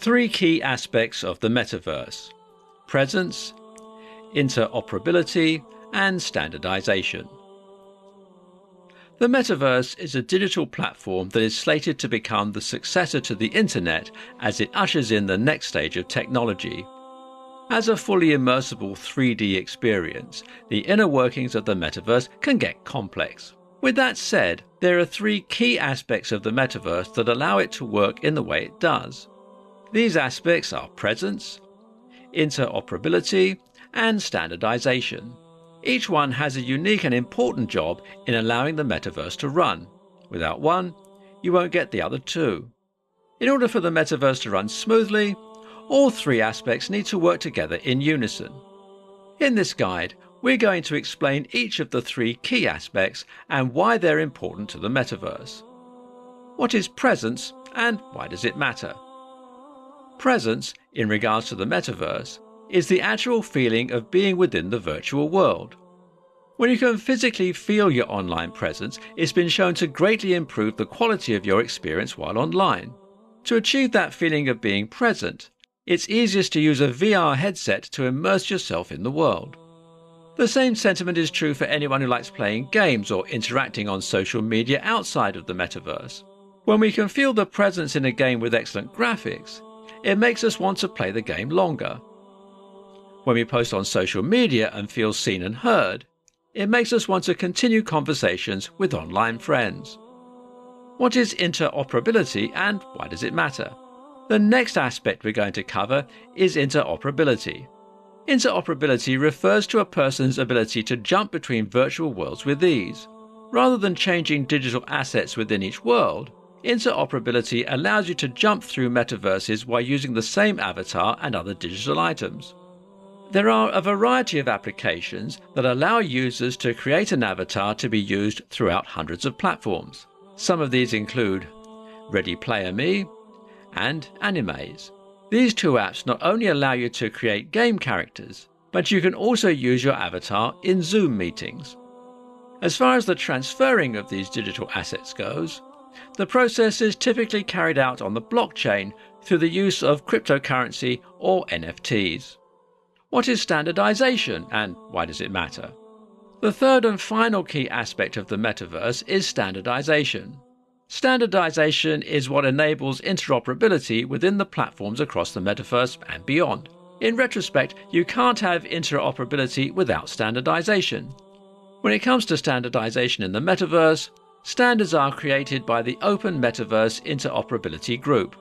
Three key aspects of the Metaverse: presence, interoperability, and standardization. The Metaverse is a digital platform that is slated to become the successor to the Internet as it ushers in the next stage of technology. As a fully immersible 3D experience, the inner workings of the Metaverse can get complex. With that said, there are three key aspects of the Metaverse that allow it to work in the way it does. These aspects are presence, interoperability, and standardization. Each one has a unique and important job in allowing the Metaverse to run. Without one, you won't get the other two. In order for the Metaverse to run smoothly, all three aspects need to work together in unison. In this guide, we're going to explain each of the three key aspects and why they're important to the Metaverse. What is presence and why does it matter? Presence, in regards to the Metaverse, is the actual feeling of being within the virtual world. When you can physically feel your online presence, it's been shown to greatly improve the quality of your experience while online. To achieve that feeling of being present, it's easiest to use a VR headset to immerse yourself in the world. The same sentiment is true for anyone who likes playing games or interacting on social media outside of the Metaverse. When we can feel the presence in a game with excellent graphics, it makes us want to play the game longer. When we post on social media and feel seen and heard, it makes us want to continue conversations with online friends. What is interoperability and why does it matter? The next aspect we're going to cover is interoperability. Interoperability refers to a person's ability to jump between virtual worlds with ease. Rather than changing digital assets within each world, interoperability allows you to jump through metaverses while using the same avatar and other digital items. There are a variety of applications that allow users to create an avatar to be used throughout hundreds of platforms. Some of these include Ready Player Me and Animes. These two apps not only allow you to create game characters, but you can also use your avatar in Zoom meetings. As far as the transferring of these digital assets goes, the process is typically carried out on the blockchain through the use of cryptocurrency or NFTs. What is standardization and why does it matter? The third and final key aspect of the Metaverse is standardization. Standardization is what enables interoperability within the platforms across the Metaverse and beyond. In retrospect, you can't have interoperability without standardization. When it comes to standardization in the Metaverse, standards are created by the Open Metaverse Interoperability Group.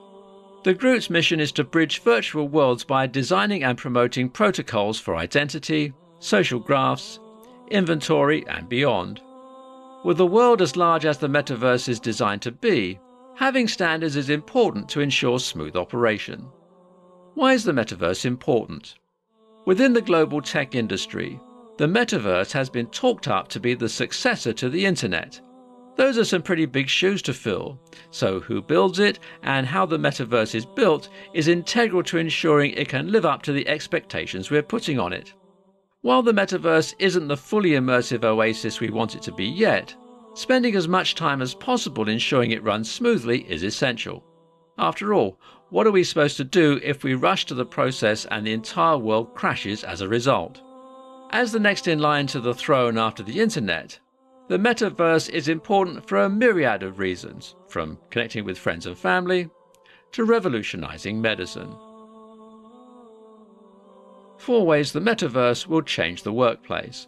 The group's mission is to bridge virtual worlds by designing and promoting protocols for identity, social graphs, inventory, and beyond. With a world as large as the Metaverse is designed to be, having standards is important to ensure smooth operation. Why is the Metaverse important? Within the global tech industry, the Metaverse has been talked up to be the successor to the Internet. Those are some pretty big shoes to fill, so who builds it and how the Metaverse is built is integral to ensuring it can live up to the expectations we're putting on it. While the Metaverse isn't the fully immersive oasis we want it to be yet, spending as much time as possible ensuring it runs smoothly is essential. After all, what are we supposed to do if we rush to the process and the entire world crashes as a result? As the next in line to the throne after the Internet, the Metaverse is important for a myriad of reasons, from connecting with friends and family to revolutionizing medicine. 4 ways the Metaverse will change the workplace.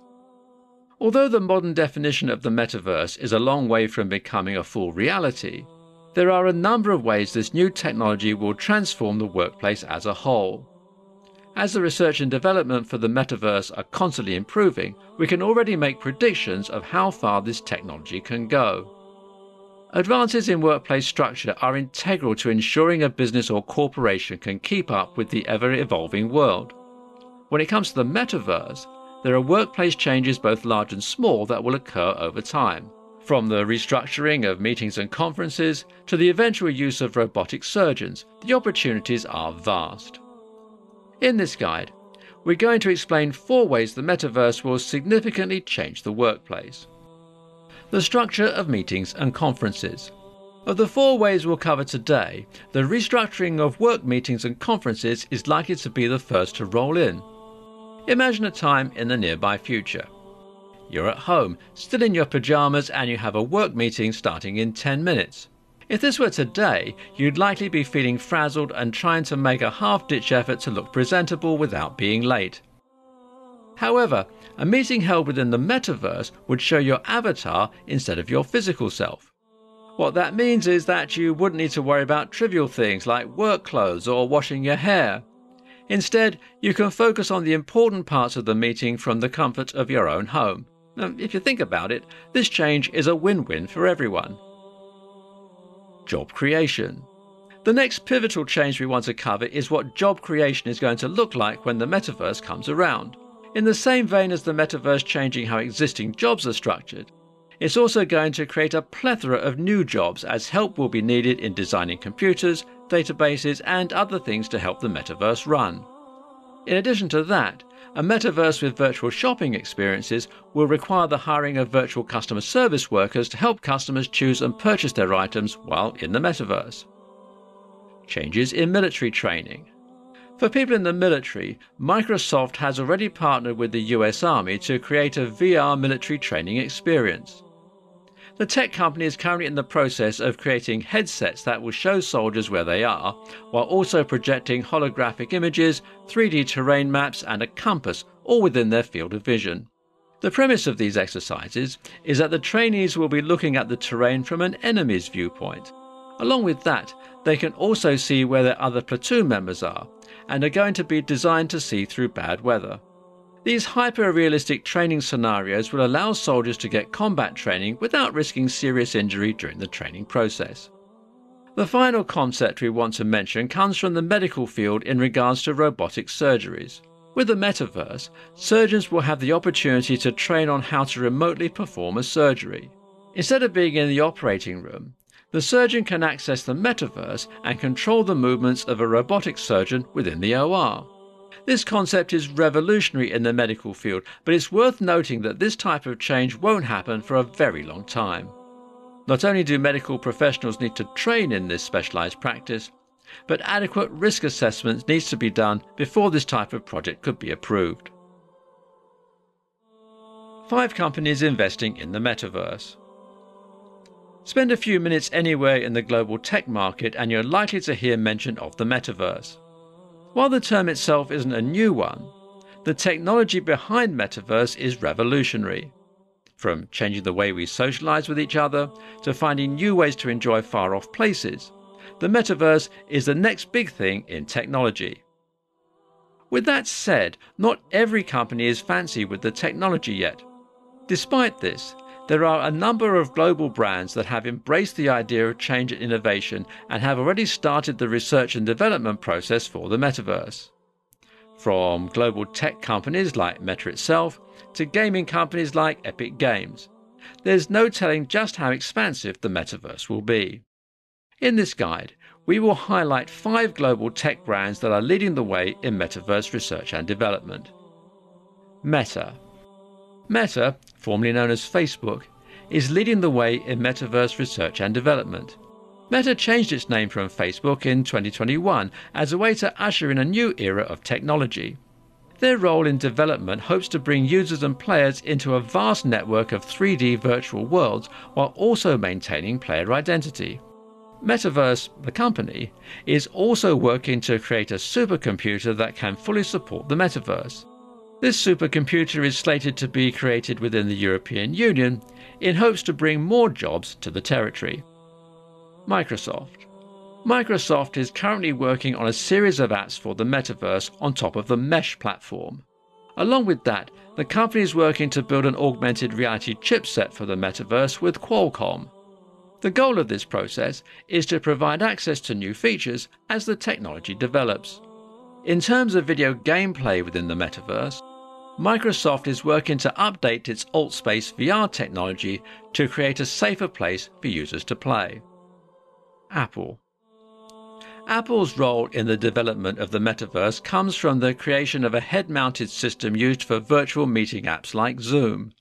Although the modern definition of the Metaverse is a long way from becoming a full reality, there are a number of ways this new technology will transform the workplace as a whole. As the research and development for the Metaverse are constantly improving, we can already make predictions of how far this technology can go. Advances in workplace structure are integral to ensuring a business or corporation can keep up with the ever-evolving world. When it comes to the Metaverse, there are workplace changes both large and small that will occur over time. From the restructuring of meetings and conferences to the eventual use of robotic surgeons, the opportunities are vast. In this guide, we're going to explain 4 ways the Metaverse will significantly change the workplace. The structure of meetings and conferences. Of the 4 ways we'll cover today, the restructuring of work meetings and conferences is likely to be the first to roll in. Imagine a time in the nearby future. You're at home, still in your pajamas, and you have a work meeting starting in 10 minutes. If this were today, you'd likely be feeling frazzled and trying to make a half-ditch effort to look presentable without being late. However, a meeting held within the Metaverse would show your avatar instead of your physical self. What that means is that you wouldn't need to worry about trivial things like work clothes or washing your hair. Instead, you can focus on the important parts of the meeting from the comfort of your own home. Now, if you think about it, this change is a win-win for everyone. Job creation. The next pivotal change we want to cover is what job creation is going to look like when the Metaverse comes around. In the same vein as the Metaverse changing how existing jobs are structured, it's also going to create a plethora of new jobs as help will be needed in designing computers, databases, and other things to help the Metaverse run. In addition to that, a Metaverse with virtual shopping experiences will require the hiring of virtual customer service workers to help customers choose and purchase their items while in the Metaverse. Changes in military training. For people in the military, Microsoft has already partnered with the US Army to create a VR military training experience. The tech company is currently in the process of creating headsets that will show soldiers where they are, while also projecting holographic images, 3D terrain maps, and a compass, all within their field of vision. The premise of these exercises is that the trainees will be looking at the terrain from an enemy's viewpoint. Along with that, they can also see where their other platoon members are, and are going to be designed to see through bad weather. These hyper-realistic training scenarios will allow soldiers to get combat training without risking serious injury during the training process. The final concept we want to mention comes from the medical field in regards to robotic surgeries. With the Metaverse, surgeons will have the opportunity to train on how to remotely perform a surgery. Instead of being in the operating room, the surgeon can access the Metaverse and control the movements of a robotic surgeon within the OR. This concept is revolutionary in the medical field, but it's worth noting that this type of change won't happen for a very long time. Not only do medical professionals need to train in this specialized practice, but adequate risk assessment needs to be done before this type of project could be approved. 5 companies investing in the Metaverse. Spend a few minutes anywhere in the global tech market and you're likely to hear mention of the Metaverse. While the term itself isn't a new one, the technology behind Metaverse is revolutionary. From changing the way we socialize with each other to finding new ways to enjoy far-off places, the Metaverse is the next big thing in technology. With that said, not every company is fancy with the technology yet. Despite this, there are a number of global brands that have embraced the idea of change and innovation and have already started the research and development process for the Metaverse. From global tech companies like Meta itself to gaming companies like Epic Games, there's no telling just how expansive the Metaverse will be. In this guide, we will highlight 5 global tech brands that are leading the way in Metaverse research and development. Meta. Meta, formerly known as Facebook, is leading the way in Metaverse research and development. Meta changed its name from Facebook in 2021 as a way to usher in a new era of technology. Their role in development hopes to bring users and players into a vast network of 3D virtual worlds while also maintaining player identity. Metaverse, the company, is also working to create a supercomputer that can fully support the Metaverse. This supercomputer is slated to be created within the European Union in hopes to bring more jobs to the territory. Microsoft. Microsoft is currently working on a series of apps for the Metaverse on top of the Mesh platform. Along with that, the company is working to build an augmented reality chipset for the Metaverse with Qualcomm. The goal of this process is to provide access to new features as the technology develops. In terms of video gameplay within the Metaverse, Microsoft is working to update its AltSpace VR technology to create a safer place for users to play. Apple. Apple's role in the development of the Metaverse comes from the creation of a head-mounted system used for virtual meeting apps like Zoom.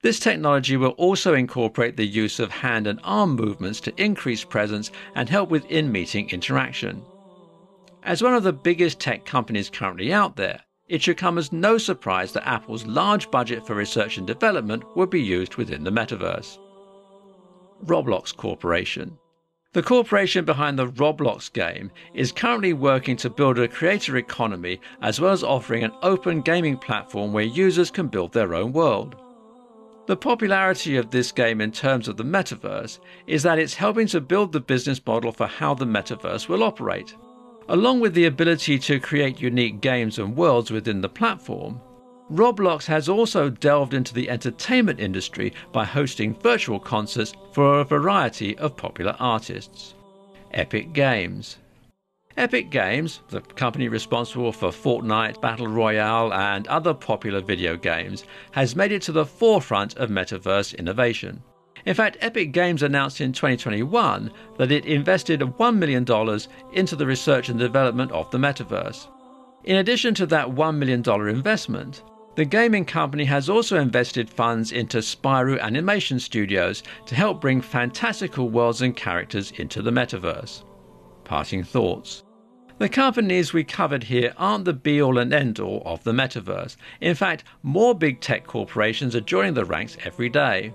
This technology will also incorporate the use of hand and arm movements to increase presence and help with in-meeting interaction. As one of the biggest tech companies currently out there, it should come as no surprise that Apple's large budget for research and development will be used within the metaverse. Roblox Corporation. The corporation behind the Roblox game is currently working to build a creator economy as well as offering an open gaming platform where users can build their own world. The popularity of this game in terms of the metaverse is that it's helping to build the business model for how the metaverse will operate. Along with the ability to create unique games and worlds within the platform, Roblox has also delved into the entertainment industry by hosting virtual concerts for a variety of popular artists. Epic Games. Epic Games, the company responsible for Fortnite, Battle Royale and other popular video games, has made it to the forefront of metaverse innovation. In fact, Epic Games announced in 2021 that it invested $1 million into the research and development of the metaverse. In addition to that $1 million investment, the gaming company has also invested funds into Spyro animation studios to help bring fantastical worlds and characters into the metaverse. Parting thoughts. The companies we covered here aren't the be-all and end-all of the metaverse. In fact, more big tech corporations are joining the ranks every day.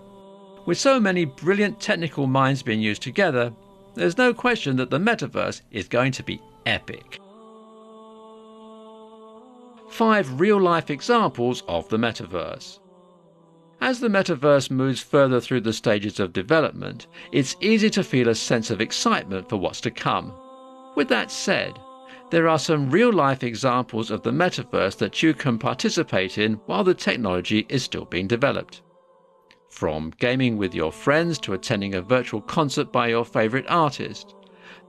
With so many brilliant technical minds being used together, there's no question that the metaverse is going to be epic. 5 real-life examples of the metaverse. As the metaverse moves further through the stages of development, it's easy to feel a sense of excitement for what's to come. With that said, there are some real-life examples of the metaverse that you can participate in while the technology is still being developed. From gaming with your friends to attending a virtual concert by your favorite artist,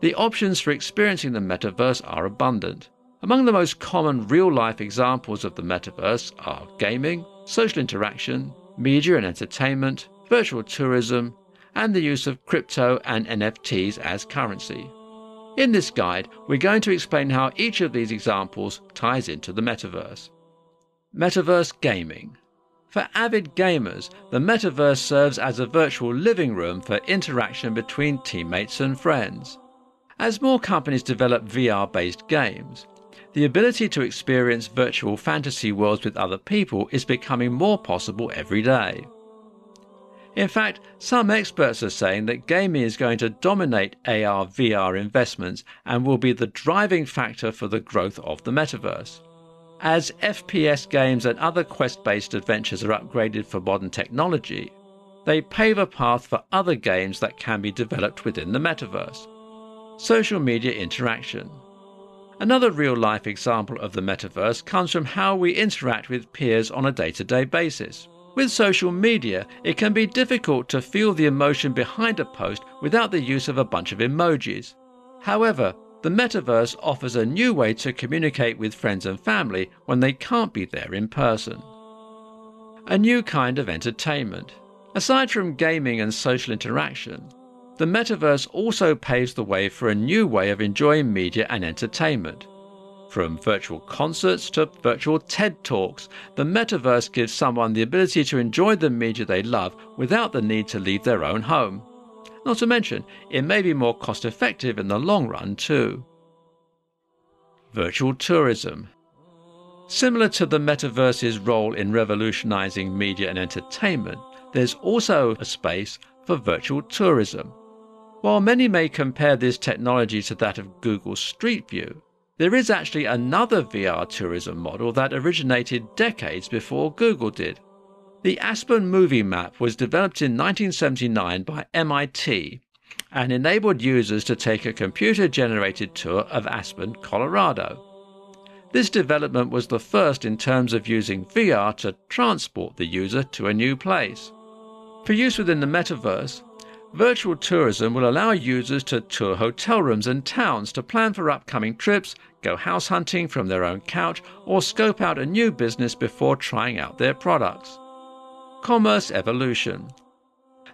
the options for experiencing the metaverse are abundant. Among the most common real-life examples of the metaverse are gaming, social interaction, media and entertainment, virtual tourism, and the use of crypto and NFTs as currency. In this guide, we're going to explain how each of these examples ties into the metaverse. Metaverse gaming. For avid gamers, the metaverse serves as a virtual living room for interaction between teammates and friends. As more companies develop VR-based games, the ability to experience virtual fantasy worlds with other people is becoming more possible every day. In fact, some experts are saying that gaming is going to dominate AR/VR investments and will be the driving factor for the growth of the metaverse. As FPS games and other quest-based adventures are upgraded for modern technology, they pave a path for other games that can be developed within the metaverse. Social media interaction. Another real-life example of the metaverse comes from how we interact with peers on a day-to-day basis. With social media, it can be difficult to feel the emotion behind a post without the use of a bunch of emojis. However, the metaverse offers a new way to communicate with friends and family when they can't be there in person. A new kind of entertainment. Aside from gaming and social interaction, the metaverse also paves the way for a new way of enjoying media and entertainment. From virtual concerts to virtual TED Talks, the metaverse gives someone the ability to enjoy the media they love without the need to leave their own home. Not to mention, it may be more cost-effective in the long run too. Virtual tourism. Similar to the metaverse's role in revolutionizing media and entertainment, there's also a space for virtual tourism. While many may compare this technology to that of Google Street View, there is actually another VR tourism model that originated decades before Google did. The Aspen Movie Map was developed in 1979 by MIT and enabled users to take a computer-generated tour of Aspen, Colorado. This development was the first in terms of using VR to transport the user to a new place. For use within the metaverse, virtual tourism will allow users to tour hotel rooms and towns to plan for upcoming trips, go house hunting from their own couch, or scope out a new business before trying out their products. Commerce evolution.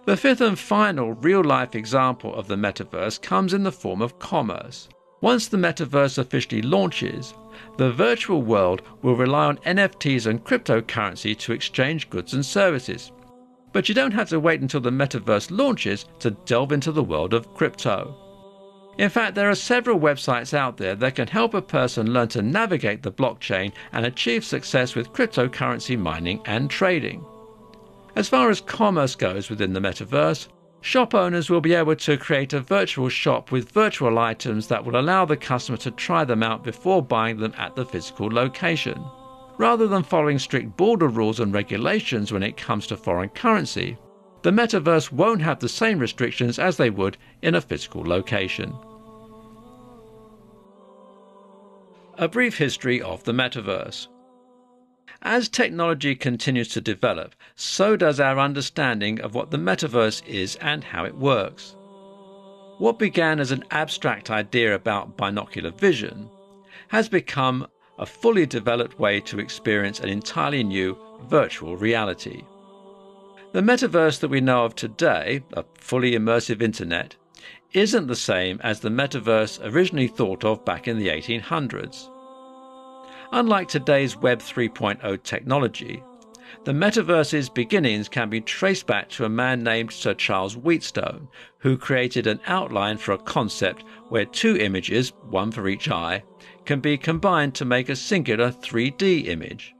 The fifth and final real-life example of the metaverse comes in the form of commerce. Once the metaverse officially launches, the virtual world will rely on NFTs and cryptocurrency to exchange goods and services. But you don't have to wait until the Metaverse launches to delve into the world of crypto. In fact, there are several websites out there that can help a person learn to navigate the blockchain and achieve success with cryptocurrency mining and trading. As far as commerce goes within the Metaverse, shop owners will be able to create a virtual shop with virtual items that will allow the customer to try them out before buying them at the physical location. Rather than following strict border rules and regulations when it comes to foreign currency, the Metaverse won't have the same restrictions as they would in a physical location. A brief history of the Metaverse. As technology continues to develop, so does our understanding of what the Metaverse is and how it works. What began as an abstract idea about binocular vision has become a fully developed way to experience an entirely new virtual reality. The Metaverse that we know of today, a fully immersive internet, isn't the same as the Metaverse originally thought of back in the 1800s. Unlike today's Web 3.0 technology, the Metaverse's beginnings can be traced back to a man named Sir Charles Wheatstone, who created an outline for a concept where two images, one for each eye, can be combined to make a singular 3D image.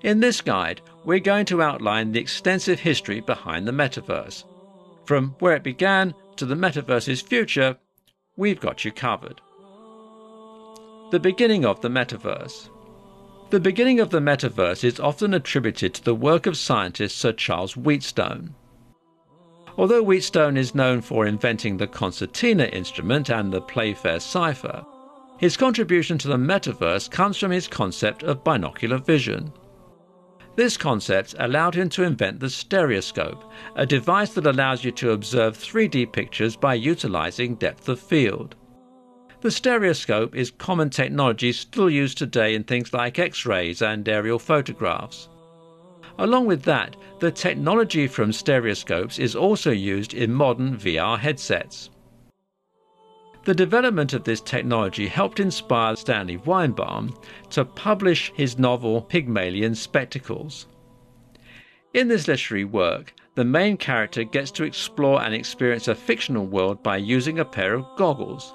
In this guide, we're going to outline the extensive history behind the Metaverse. From where it began to the Metaverse's future, we've got you covered. The beginning of the Metaverse. The beginning of the Metaverse is often attributed to the work of scientist Sir Charles Wheatstone. Although Wheatstone is known for inventing the concertina instrument and the Playfair cipher, his contribution to the Metaverse comes from his concept of binocular vision. This concept allowed him to invent the stereoscope, a device that allows you to observe 3D pictures by utilizing depth of field. The stereoscope is common technology still used today in things like X-rays and aerial photographs. Along with that, the technology from stereoscopes is also used in modern VR headsets. The development of this technology helped inspire Stanley Weinbaum to publish his novel Pygmalion Spectacles. In this literary work, the main character gets to explore and experience a fictional world by using a pair of goggles.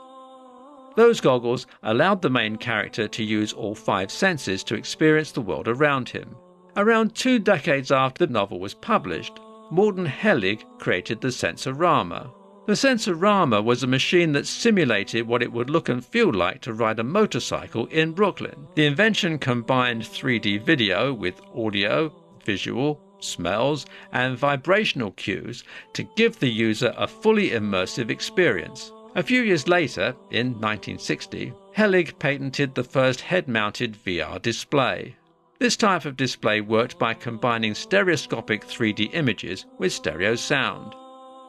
Those goggles allowed the main character to use all 5 senses to experience the world around him. Around 2 decades after the novel was published, Morton Hellig created the Sensorama. The Sensorama was a machine that simulated what it would look and feel like to ride a motorcycle in Brooklyn. The invention combined 3D video with audio, visual, smells, and vibrational cues to give the user a fully immersive experience. A few years later, in 1960, Hellig patented the first head-mounted VR display. This type of display worked by combining stereoscopic 3D images with stereo sound.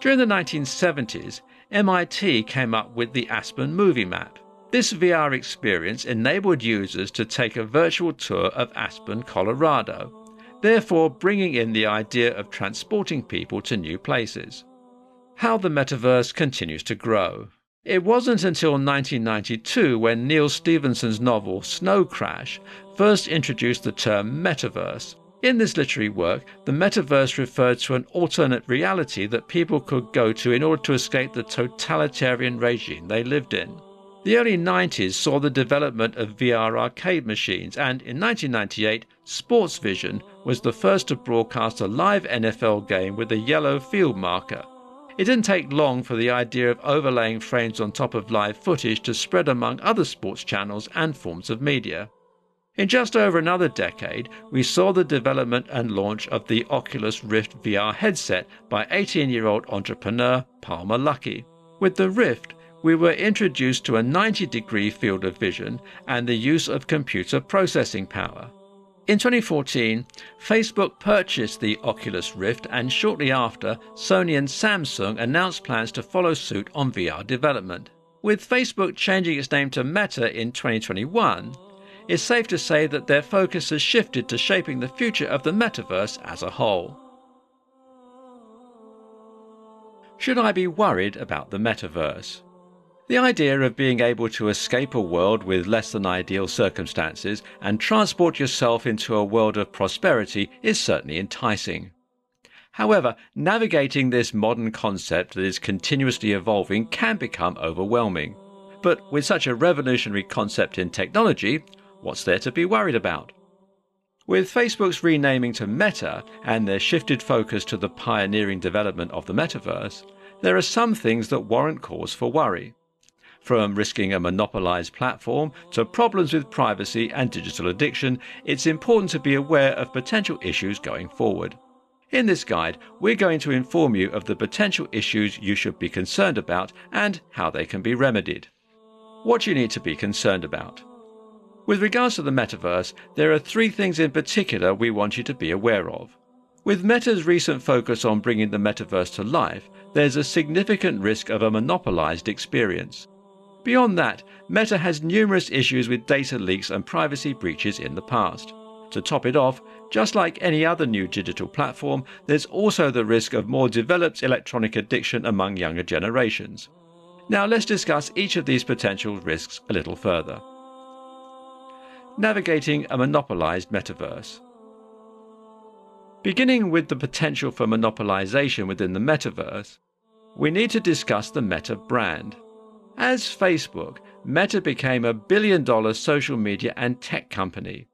During the 1970s, MIT came up with the Aspen Movie Map. This VR experience enabled users to take a virtual tour of Aspen, Colorado, therefore bringing in the idea of transporting people to new places. How the Metaverse continues to grow. It wasn't until 1992 when Neil Stephenson's novel Snow Crash first introduced the term Metaverse. In this literary work, the Metaverse referred to an alternate reality that people could go to in order to escape the totalitarian regime they lived in. The early 90s saw the development of VR arcade machines, and in 1998, Sports Vision was the first to broadcast a live NFL game with a yellow field marker. It didn't take long for the idea of overlaying frames on top of live footage to spread among other sports channels and forms of media. In just over another decade, we saw the development and launch of the Oculus Rift VR headset by 18-year-old entrepreneur Palmer Luckey. With the Rift, we were introduced to a 90-degree field of vision and the use of computer processing power. In 2014, Facebook purchased the Oculus Rift, and shortly after, Sony and Samsung announced plans to follow suit on VR development. With Facebook changing its name to Meta in 2021, it's safe to say that their focus has shifted to shaping the future of the Metaverse as a whole. Should I be worried about the Metaverse? The idea of being able to escape a world with less than ideal circumstances and transport yourself into a world of prosperity is certainly enticing. However, navigating this modern concept that is continuously evolving can become overwhelming. But with such a revolutionary concept in technology, what's there to be worried about? With Facebook's renaming to Meta and their shifted focus to the pioneering development of the metaverse, there are some things that warrant cause for worry. From risking a monopolized platform to problems with privacy and digital addiction, it's important to be aware of potential issues going forward. In this guide, we're going to inform you of the potential issues you should be concerned about and how they can be remedied. What you need to be concerned about. With regards to the metaverse, there are 3 things in particular we want you to be aware of. With Meta's recent focus on bringing the metaverse to life, there's a significant risk of a monopolized experience. Beyond that, Meta has numerous issues with data leaks and privacy breaches in the past. To top it off, just like any other new digital platform, there's also the risk of more developed electronic addiction among younger generations. Now let's discuss each of these potential risks a little further. Navigating a monopolized metaverse. Beginning with the potential for monopolization within the metaverse, we need to discuss the Meta brand. As Facebook, Meta became a billion-dollar social media and tech company.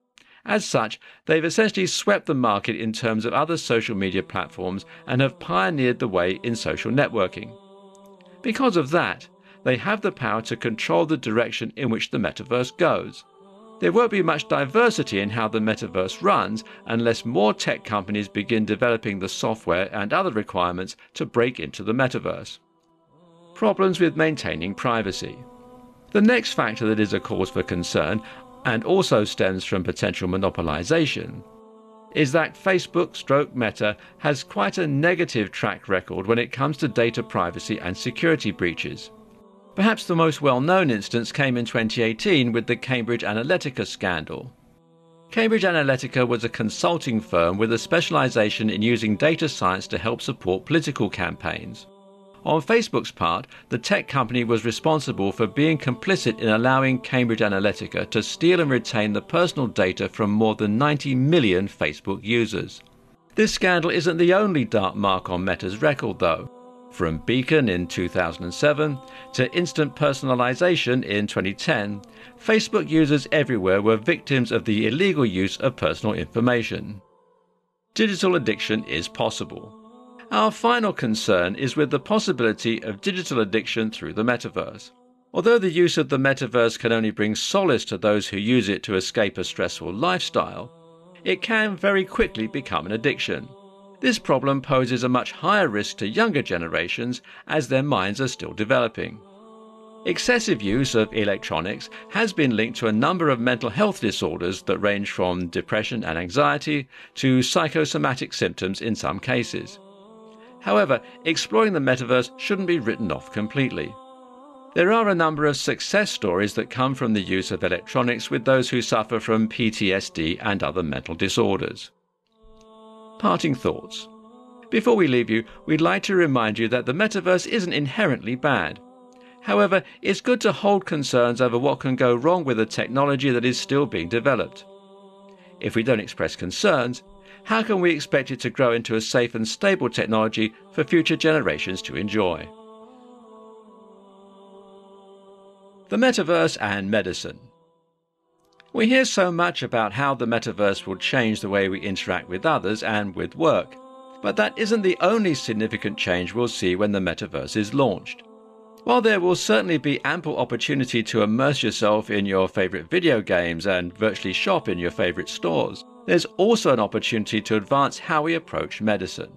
As such, they've essentially swept the market in terms of other social media platforms and have pioneered the way in social networking. Because of that, they have the power to control the direction in which the metaverse goes. There won't be much diversity in how the metaverse runs unless more tech companies begin developing the software and other requirements to break into the metaverse. Problems with maintaining privacy. The next factor that is a cause for concern, and also stems from potential monopolization, is that Facebook/Meta has quite a negative track record when it comes to data privacy and security breaches. Perhaps the most well-known instance came in 2018 with the Cambridge Analytica scandal. Cambridge Analytica was a consulting firm with a specialization in using data science to help support political campaigns. On Facebook's part, the tech company was responsible for being complicit in allowing Cambridge Analytica to steal and retain the personal data from more than 90 million Facebook users. This scandal isn't the only dark mark on Meta's record, though. From Beacon in 2007 to instant personalization in 2010, Facebook users everywhere were victims of the illegal use of personal information. Digital addiction is possible. Our final concern is with the possibility of digital addiction through the metaverse. Although the use of the metaverse can only bring solace to those who use it to escape a stressful lifestyle, it can very quickly become an addiction. This problem poses a much higher risk to younger generations as their minds are still developing. Excessive use of electronics has been linked to a number of mental health disorders that range from depression and anxiety to psychosomatic symptoms in some cases. However, exploring the metaverse shouldn't be written off completely. There are a number of success stories that come from the use of electronics with those who suffer from PTSD and other mental disorders. Parting thoughts. Before we leave you, we'd like to remind you that the metaverse isn't inherently bad. However, it's good to hold concerns over what can go wrong with a technology that is still being developed. If we don't express concerns, how can we expect it to grow into a safe and stable technology for future generations to enjoy? The metaverse and medicine. We hear so much about how the metaverse will change the way we interact with others and with work, but that isn't the only significant change we'll see when the metaverse is launched. While there will certainly be ample opportunity to immerse yourself in your favorite video games and virtually shop in your favorite stores, there's also an opportunity to advance how we approach medicine.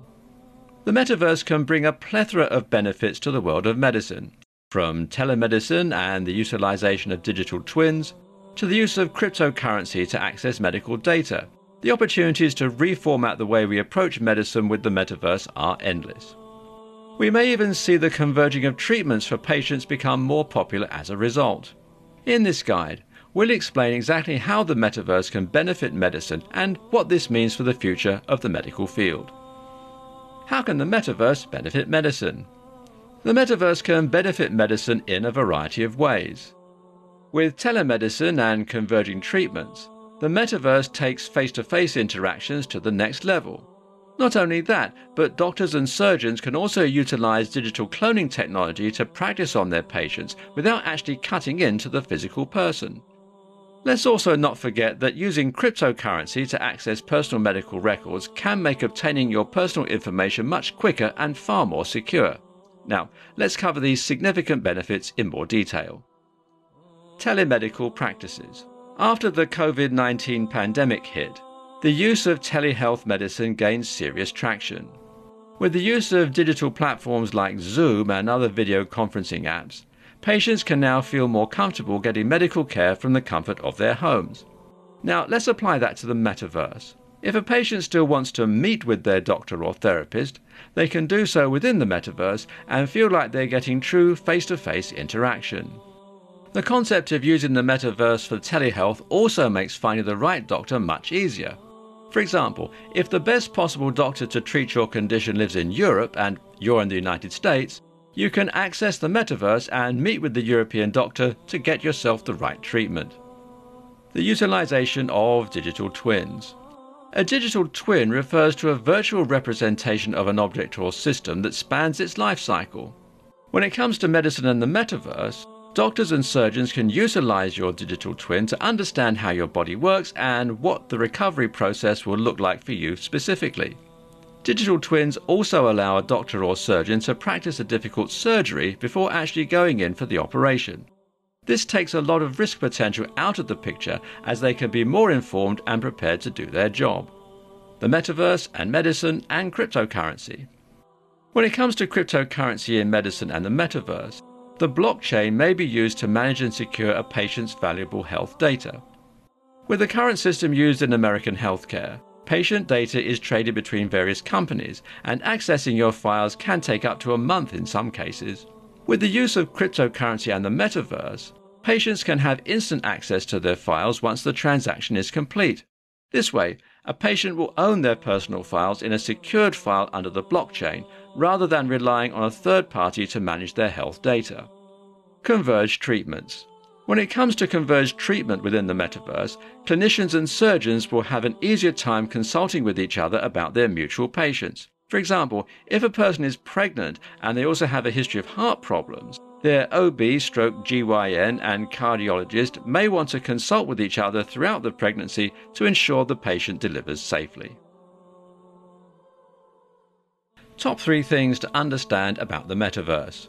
The metaverse can bring a plethora of benefits to the world of medicine, from telemedicine and the utilization of digital twins, to the use of cryptocurrency to access medical data. The opportunities to reformat the way we approach medicine with the metaverse are endless. We may even see the converging of treatments for patients become more popular as a result. In this guide, we'll explain exactly how the metaverse can benefit medicine and what this means for the future of the medical field. How can the metaverse benefit medicine? The metaverse can benefit medicine in a variety of ways. With telemedicine and converging treatments, the metaverse takes face-to-face interactions to the next level. Not only that, but doctors and surgeons can also utilize digital cloning technology to practice on their patients without actually cutting into the physical person. Let's also not forget that using cryptocurrency to access personal medical records can make obtaining your personal information much quicker and far more secure. Now, let's cover these significant benefits in more detail. Telemedical practices. After the COVID-19 pandemic hit, the use of telehealth medicine gained serious traction. With the use of digital platforms like Zoom and other video conferencing apps, patients can now feel more comfortable getting medical care from the comfort of their homes. Now, let's apply that to the metaverse. If a patient still wants to meet with their doctor or therapist, they can do so within the metaverse and feel like they're getting true face-to-face interaction. The concept of using the metaverse for telehealth also makes finding the right doctor much easier. For example, if the best possible doctor to treat your condition lives in Europe and you're in the United States, you can access the metaverse and meet with the European doctor to get yourself the right treatment. The utilization of digital twins. A digital twin refers to a virtual representation of an object or system that spans its life cycle. When it comes to medicine and the metaverse, doctors and surgeons can utilize your digital twin to understand how your body works and what the recovery process will look like for you specifically. Digital twins also allow a doctor or surgeon to practice a difficult surgery before actually going in for the operation. This takes a lot of risk potential out of the picture as they can be more informed and prepared to do their job. The metaverse and medicine and cryptocurrency. When it comes to cryptocurrency in medicine and the metaverse, the blockchain may be used to manage and secure a patient's valuable health data. With the current system used in American healthcare, patient data is traded between various companies, and accessing your files can take up to a month in some cases. With the use of cryptocurrency and the metaverse, patients can have instant access to their files once the transaction is complete. This way, a patient will own their personal files in a secured file under the blockchain, rather than relying on a third party to manage their health data. Converged treatments. When it comes to converged treatment within the metaverse, clinicians and surgeons will have an easier time consulting with each other about their mutual patients. For example, if a person is pregnant and they also have a history of heart problems, their OB/GYN and cardiologist may want to consult with each other throughout the pregnancy to ensure the patient delivers safely. Top 3 things to understand about the metaverse.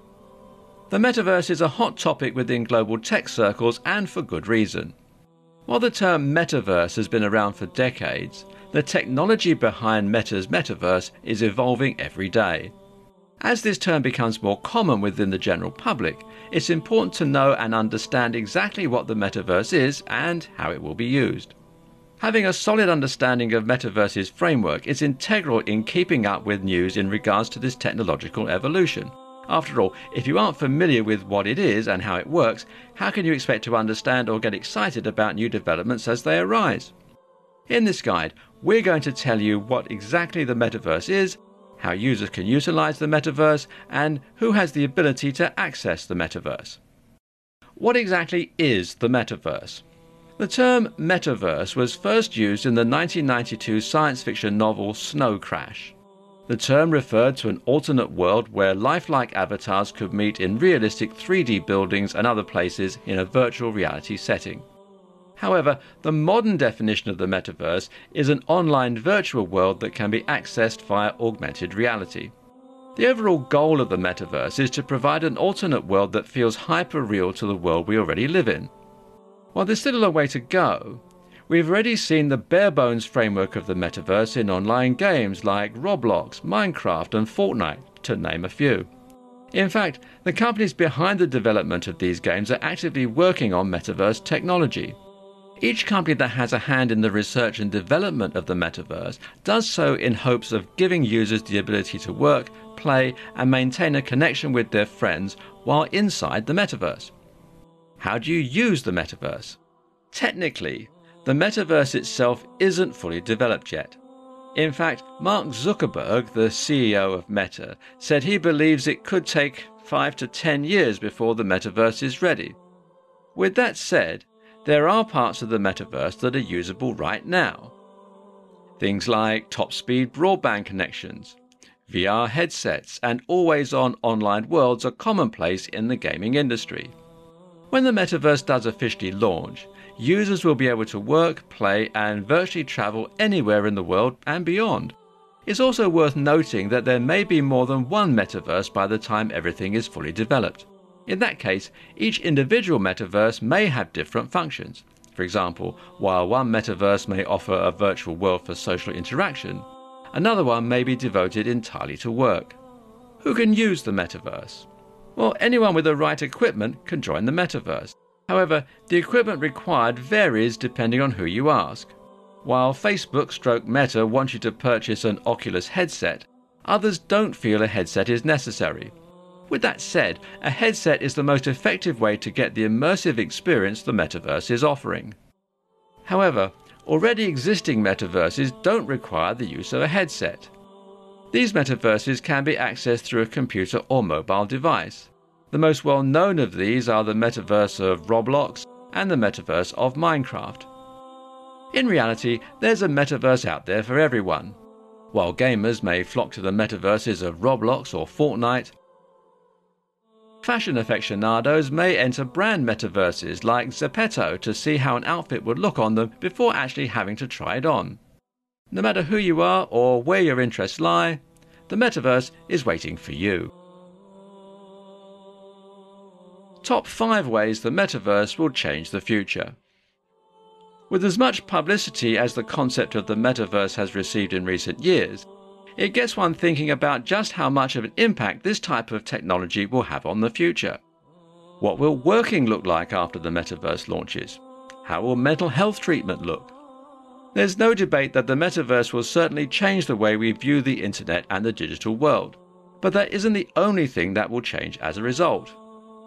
The metaverse is a hot topic within global tech circles, and for good reason. While the term metaverse has been around for decades, the technology behind Meta's metaverse is evolving every day. As this term becomes more common within the general public, it's important to know and understand exactly what the metaverse is and how it will be used. Having a solid understanding of Metaverse's framework is integral in keeping up with news in regards to this technological evolution. After all, if you aren't familiar with what it is and how it works, how can you expect to understand or get excited about new developments as they arise? In this guide, we're going to tell you what exactly the metaverse is, how users can utilize the metaverse, and who has the ability to access the metaverse. What exactly is the metaverse? The term metaverse was first used in the 1992 science fiction novel Snow Crash. The term referred to an alternate world where lifelike avatars could meet in realistic 3D buildings and other places in a virtual reality setting. However, the modern definition of the metaverse is an online virtual world that can be accessed via augmented reality. The overall goal of the metaverse is to provide an alternate world that feels hyper-real to the world we already live in. While there's still a way to go, we've already seen the bare-bones framework of the metaverse in online games like Roblox, Minecraft and Fortnite, to name a few. In fact, the companies behind the development of these games are actively working on metaverse technology. Each company that has a hand in the research and development of the metaverse does so in hopes of giving users the ability to work, play, and maintain a connection with their friends while inside the metaverse. How do you use the metaverse? Technically, the metaverse itself isn't fully developed yet. In fact, Mark Zuckerberg, the CEO of Meta, said he believes it could take 5 to 10 years before the metaverse is ready. With that said, there are parts of the metaverse that are usable right now. Things like top-speed broadband connections, VR headsets, and always-on online worlds are commonplace in the gaming industry. When the Metaverse does officially launch, users will be able to work, play, and virtually travel anywhere in the world and beyond. It's also worth noting that there may be more than one Metaverse by the time everything is fully developed. In that case, each individual Metaverse may have different functions. For example, while one Metaverse may offer a virtual world for social interaction, another one may be devoted entirely to work. Who can use the Metaverse? Well, anyone with the right equipment can join the Metaverse. However, the equipment required varies depending on who you ask. While Facebook/Meta wants you to purchase an Oculus headset, others don't feel a headset is necessary. With that said, a headset is the most effective way to get the immersive experience the Metaverse is offering. However, already existing Metaverses don't require the use of a headset. These Metaverses can be accessed through a computer or mobile device. The most well-known of these are the Metaverse of Roblox and the Metaverse of Minecraft. In reality, there's a Metaverse out there for everyone. While gamers may flock to the Metaverses of Roblox or Fortnite, fashion aficionados may enter brand Metaverses like Zepeto to see how an outfit would look on them before actually having to try it on. No matter who you are or where your interests lie, the Metaverse is waiting for you. Top 5 ways the Metaverse will change the future. With as much publicity as the concept of the Metaverse has received in recent years, it gets one thinking about just how much of an impact this type of technology will have on the future. What will working look like after the Metaverse launches? How will mental health treatment look? There's no debate that the Metaverse will certainly change the way we view the internet and the digital world. But that isn't the only thing that will change as a result.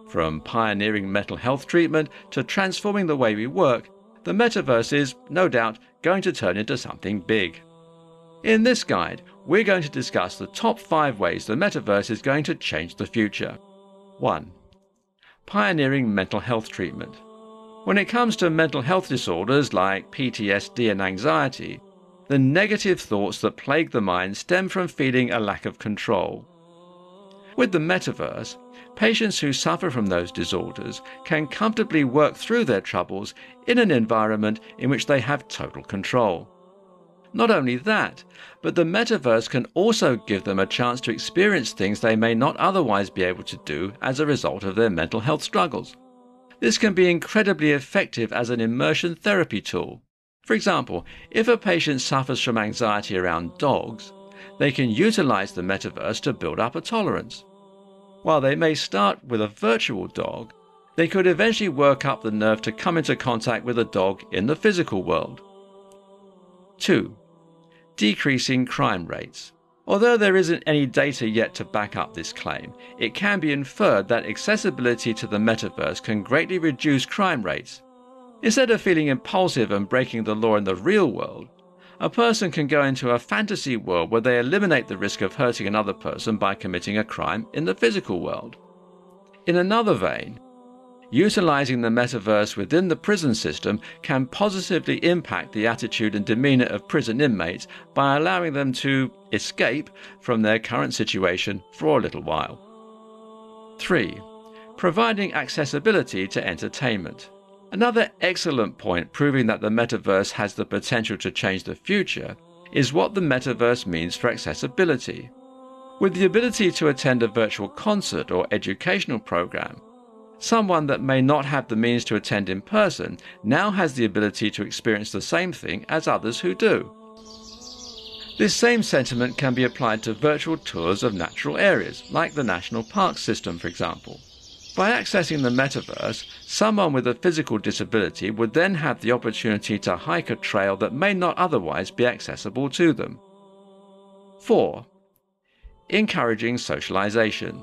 From pioneering mental health treatment to transforming the way we work, the Metaverse is, no doubt, going to turn into something big. In this guide, we're going to discuss the top 5 ways the Metaverse is going to change the future. 1. Pioneering mental health treatment. When it comes to mental health disorders like PTSD and anxiety, the negative thoughts that plague the mind stem from feeling a lack of control. With the Metaverse, patients who suffer from those disorders can comfortably work through their troubles in an environment in which they have total control. Not only that, but the Metaverse can also give them a chance to experience things they may not otherwise be able to do as a result of their mental health struggles. This can be incredibly effective as an immersion therapy tool. For example, if a patient suffers from anxiety around dogs, they can utilize the Metaverse to build up a tolerance. While they may start with a virtual dog, they could eventually work up the nerve to come into contact with a dog in the physical world. 2. Decreasing crime rates. Although there isn't any data yet to back up this claim, it can be inferred that accessibility to the Metaverse can greatly reduce crime rates. Instead of feeling impulsive and breaking the law in the real world, a person can go into a fantasy world where they eliminate the risk of hurting another person by committing a crime in the physical world. In another vein, utilizing the Metaverse within the prison system can positively impact the attitude and demeanor of prison inmates by allowing them to escape from their current situation for a little while. 3. Providing accessibility to entertainment. Another excellent point proving that the Metaverse has the potential to change the future is what the Metaverse means for accessibility. With the ability to attend a virtual concert or educational program, someone that may not have the means to attend in person now has the ability to experience the same thing as others who do. This same sentiment can be applied to virtual tours of natural areas, like the national park system, for example. By accessing the Metaverse, someone with a physical disability would then have the opportunity to hike a trail that may not otherwise be accessible to them. 4. Encouraging socialization.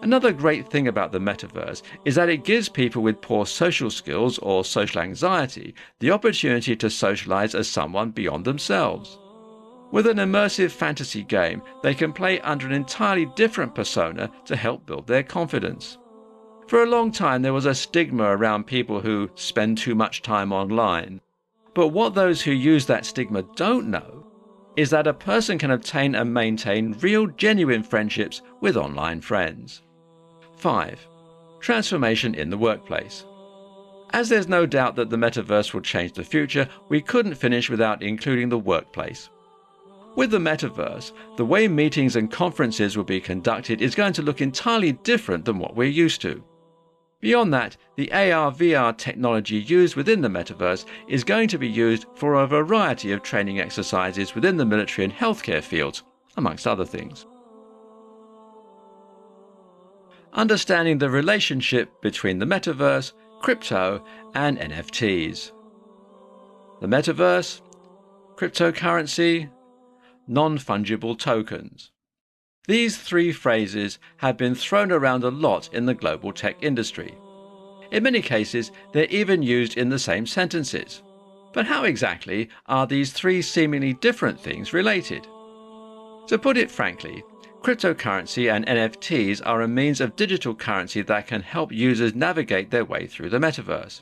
Another great thing about the Metaverse is that it gives people with poor social skills or social anxiety the opportunity to socialize as someone beyond themselves. With an immersive fantasy game, they can play under an entirely different persona to help build their confidence. For a long time there was a stigma around people who spend too much time online. But what those who use that stigma don't know is that a person can obtain and maintain real, genuine friendships with online friends. 5. Transformation in the workplace. As there's no doubt that the metaverse will change the future, we couldn't finish without including the workplace. With the metaverse, the way meetings and conferences will be conducted is going to look entirely different than what we're used to. Beyond that, the AR/VR technology used within the metaverse is going to be used for a variety of training exercises within the military and healthcare fields, amongst other things. Understanding the relationship between the metaverse, crypto, and NFTs. The metaverse, cryptocurrency, non-fungible tokens. These three phrases have been thrown around a lot in the global tech industry. In many cases, they're even used in the same sentences. But how exactly are these three seemingly different things related? To put it frankly, cryptocurrency and NFTs are a means of digital currency that can help users navigate their way through the metaverse.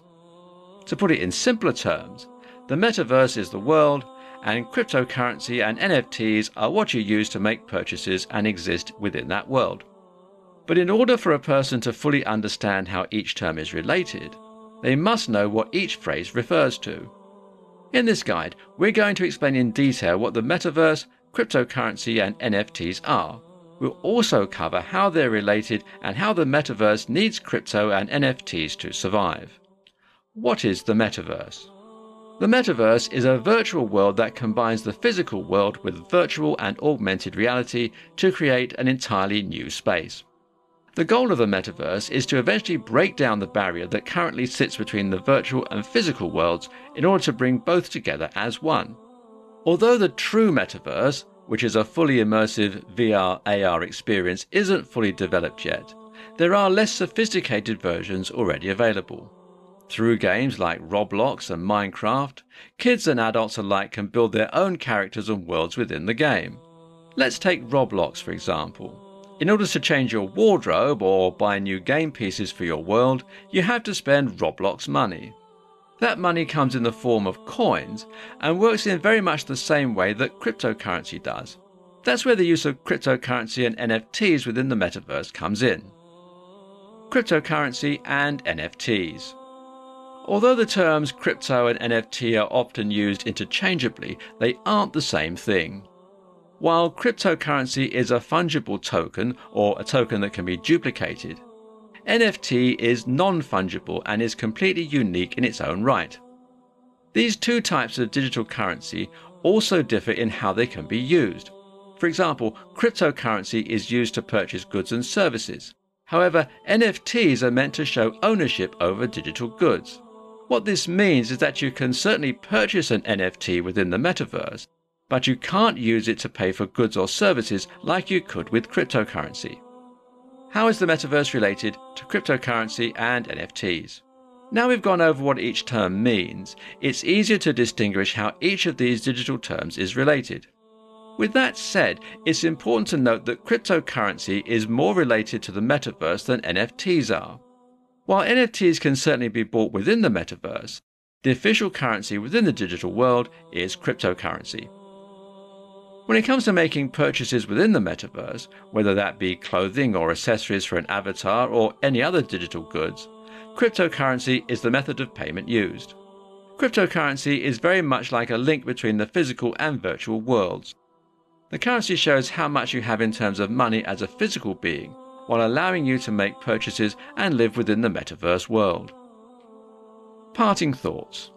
To put it in simpler terms, the metaverse is the world, and cryptocurrency and NFTs are what you use to make purchases and exist within that world. But in order for a person to fully understand how each term is related, they must know what each phrase refers to. In this guide, we're going to explain in detail what the metaverse, cryptocurrency and NFTs are. We'll also cover how they're related and how the metaverse needs crypto and NFTs to survive. What is the metaverse? The metaverse is a virtual world that combines the physical world with virtual and augmented reality to create an entirely new space. The goal of the metaverse is to eventually break down the barrier that currently sits between the virtual and physical worlds in order to bring both together as one. Although the true metaverse, which is a fully immersive VR/AR experience, isn't fully developed yet, there are less sophisticated versions already available. Through games like Roblox and Minecraft, kids and adults alike can build their own characters and worlds within the game. Let's take Roblox for example. In order to change your wardrobe or buy new game pieces for your world, you have to spend Roblox money. That money comes in the form of coins and works in very much the same way that cryptocurrency does. That's where the use of cryptocurrency and NFTs within the metaverse comes in. Cryptocurrency and NFTs. Although the terms crypto and NFT are often used interchangeably, they aren't the same thing. While cryptocurrency is a fungible token, or a token that can be duplicated, NFT is non-fungible and is completely unique in its own right. These two types of digital currency also differ in how they can be used. For example, cryptocurrency is used to purchase goods and services. However, NFTs are meant to show ownership over digital goods. What this means is that you can certainly purchase an NFT within the metaverse, but you can't use it to pay for goods or services like you could with cryptocurrency. How is the metaverse related to cryptocurrency and NFTs? Now we've gone over what each term means, it's easier to distinguish how each of these digital terms is related. With that said, it's important to note that cryptocurrency is more related to the metaverse than NFTs are. While NFTs can certainly be bought within the metaverse, the official currency within the digital world is cryptocurrency. When it comes to making purchases within the metaverse, whether that be clothing or accessories for an avatar or any other digital goods, cryptocurrency is the method of payment used. Cryptocurrency is very much like a link between the physical and virtual worlds. The currency shows how much you have in terms of money as a physical being, while allowing you to make purchases and live within the metaverse world. Parting thoughts.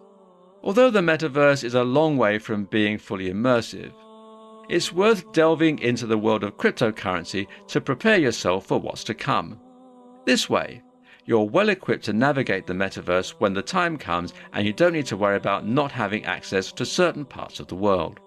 Although the metaverse is a long way from being fully immersive, it's worth delving into the world of cryptocurrency to prepare yourself for what's to come. This way, you're well equipped to navigate the metaverse when the time comes and you don't need to worry about not having access to certain parts of the world.